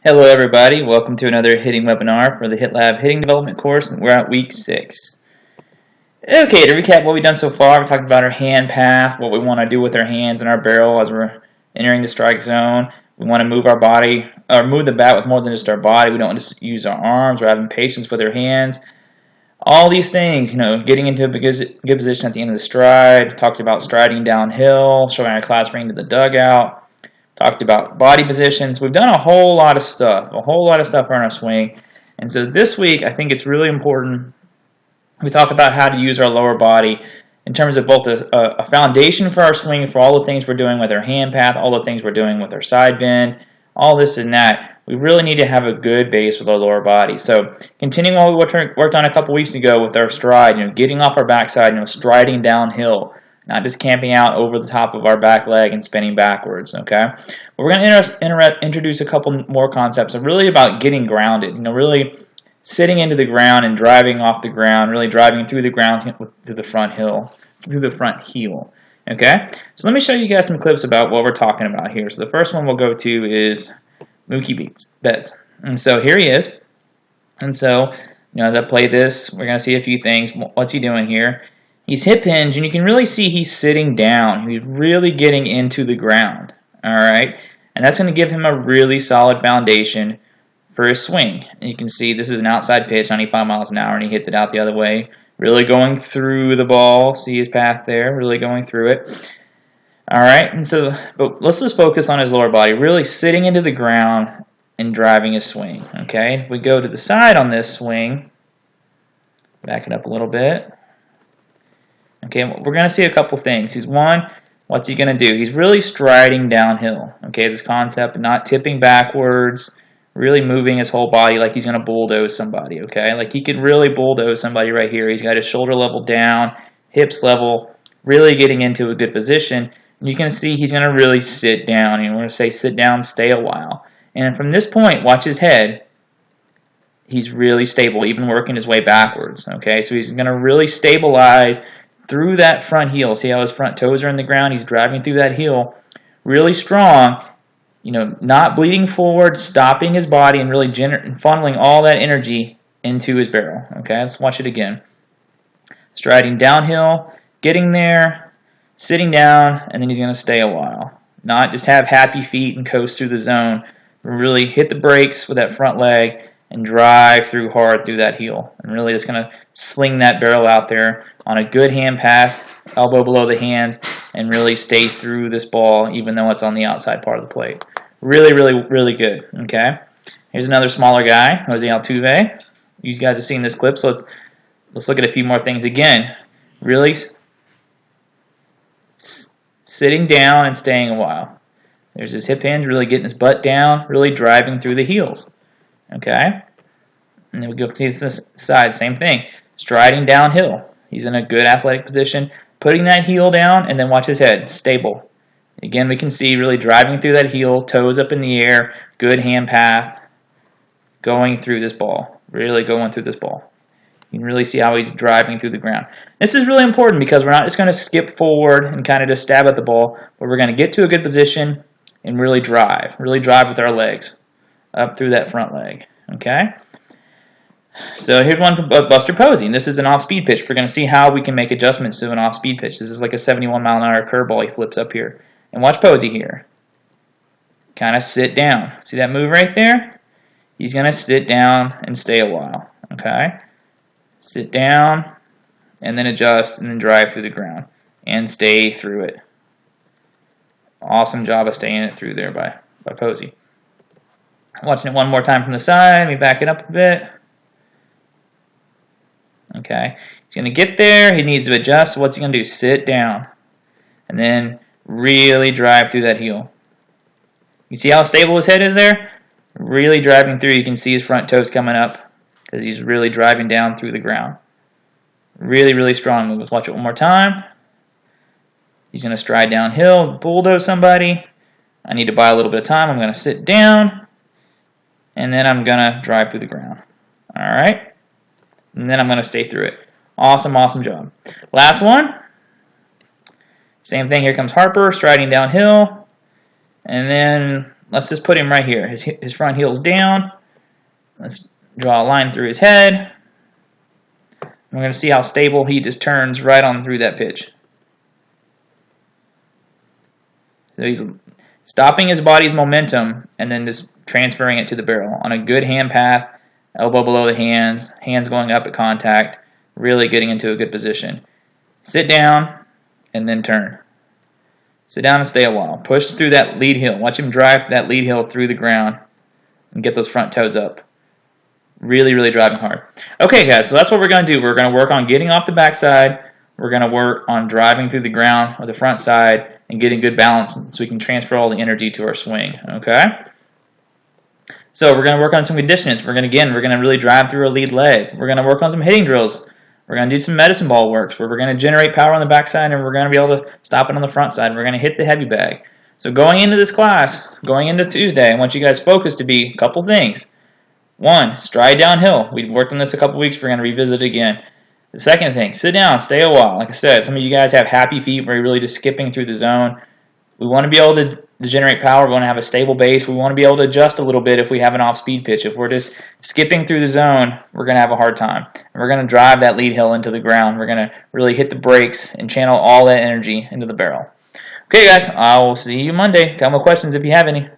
Hello everybody, welcome to another hitting webinar for the HitLab Hitting Development course, and we're at week 6. Okay, to recap what we've done so far, we talked about our hand path, what we want to do with our hands and our barrel as we're entering the strike zone. We want to move our body, or move the bat with more than just our body. We don't want to use our arms. We're having patience with our hands. All these things, getting into a good position at the end of the stride. Talked about striding downhill, showing our class ring to the dugout. Talked about body positions. We've done a whole lot of stuff on our swing. And so this week, I think it's really important we talk about how to use our lower body in terms of both a foundation for our swing, for all the things we're doing with our hand path, all the things we're doing with our side bend, all this and that. We really need to have a good base with our lower body. So continuing what we worked on a couple weeks ago with our stride, getting off our backside, striding downhill. Not just camping out over the top of our back leg and spinning backwards, okay? But we're going to introduce a couple more concepts of really about getting grounded, really sitting into the ground and driving off the ground, really driving through the ground to the front heel, okay? So let me show you guys some clips about what we're talking about here. So the first one we'll go to is Mookie Betts. And so here he is. And so, as I play this, we're going to see a few things. What's he doing here? He's hip hinge, and you can really see he's sitting down. He's really getting into the ground, all right? And that's going to give him a really solid foundation for his swing. And you can see this is an outside pitch, 95 miles an hour, and he hits it out the other way, really going through the ball. See his path there, really going through it. All right, and so but let's just focus on his lower body, really sitting into the ground and driving his swing, okay? If we go to the side on this swing, back it up a little bit. Okay, we're going to see a couple things. What's he going to do? He's really striding downhill. Okay, this concept of not tipping backwards, really moving his whole body like he's going to bulldoze somebody. Okay, like he could really bulldoze somebody right here. He's got his shoulder level down, hips level, really getting into a good position. And you can see he's going to really sit down. And we're going to say sit down, stay a while. And from this point, watch his head. He's really stable, even working his way backwards. Okay, so he's going to really stabilize through that front heel. See how his front toes are in the ground? He's driving through that heel really strong, not bleeding forward, stopping his body, and really funneling all that energy into his barrel. Okay, let's watch it again. Striding downhill, getting there, sitting down, and then he's going to stay a while. Not just have happy feet and coast through the zone, but really hit the brakes with that front leg and drive through hard through that heel. And really just going to sling that barrel out there on a good hand path, elbow below the hands, and really stay through this ball even though it's on the outside part of the plate. Really, really, really good, okay? Here's another smaller guy, Jose Altuve. You guys have seen this clip, so let's look at a few more things again. Really sitting down and staying a while. There's his hip hinge, really getting his butt down, really driving through the heels. Okay? And then we go to this side, same thing. Striding downhill. He's in a good athletic position, putting that heel down, and then watch his head, stable. Again, we can see really driving through that heel, toes up in the air, good hand path, going through this ball, really going through this ball. You can really see how he's driving through the ground. This is really important because we're not just going to skip forward and kind of just stab at the ball, but we're going to get to a good position and really drive with our legs up through that front leg. Okay? So here's one from Buster Posey. This is an off-speed pitch. We're going to see how we can make adjustments to an off-speed pitch. This is like a 71-mile-an-hour curveball he flips up here. And watch Posey here. Kind of sit down. See that move right there? He's going to sit down and stay a while. Okay? Sit down, and then adjust, and then drive through the ground. And stay through it. Awesome job of staying it through there by Posey. Watching it one more time from the side. Let me back it up a bit. Okay. He's going to get there. He needs to adjust. So what's he going to do? Sit down. And then really drive through that heel. You see how stable his head is there? Really driving through. You can see his front toes coming up because he's really driving down through the ground. Really, really strong move. Let's watch it one more time. He's going to stride downhill, bulldoze somebody. I need to buy a little bit of time. I'm going to sit down. And then I'm going to drive through the ground. All right? And then I'm going to stay through it. Awesome, awesome job. Last one. Same thing. Here comes Harper, striding downhill. And then let's just put him right here. His front heel's down. Let's draw a line through his head. We're going to see how stable he just turns right on through that pitch. So he's stopping his body's momentum and then just transferring it to the barrel on a good hand path, elbow below the hands, hands going up at contact, really getting into a good position. Sit down and then turn. Sit down and stay a while. Push through that lead heel. Watch him drive that lead heel through the ground and get those front toes up. Really, really driving hard. Okay, guys, so that's what we're going to do. We're going to work on getting off the backside. We're going to work on driving through the ground with the front side and getting good balance so we can transfer all the energy to our swing. Okay? So we're going to work on some conditionings. We're going to really drive through our lead leg. We're going to work on some hitting drills. We're going to do some medicine ball works where we're going to generate power on the backside and we're going to be able to stop it on the front side. We're going to hit the heavy bag. So going into this class, going into Tuesday, I want you guys focused to be a couple things. One, stride downhill. We've worked on this a couple weeks. We're going to revisit it again. The second thing, sit down, stay a while. Like I said, some of you guys have happy feet where you're really just skipping through the zone. We want to be able to generate power. We want to have a stable base. We want to be able to adjust a little bit if we have an off-speed pitch. If we're just skipping through the zone, we're going to have a hard time. And we're going to drive that lead hill into the ground. We're going to really hit the brakes and channel all that energy into the barrel. Okay, guys, I will see you Monday. Tell me questions if you have any.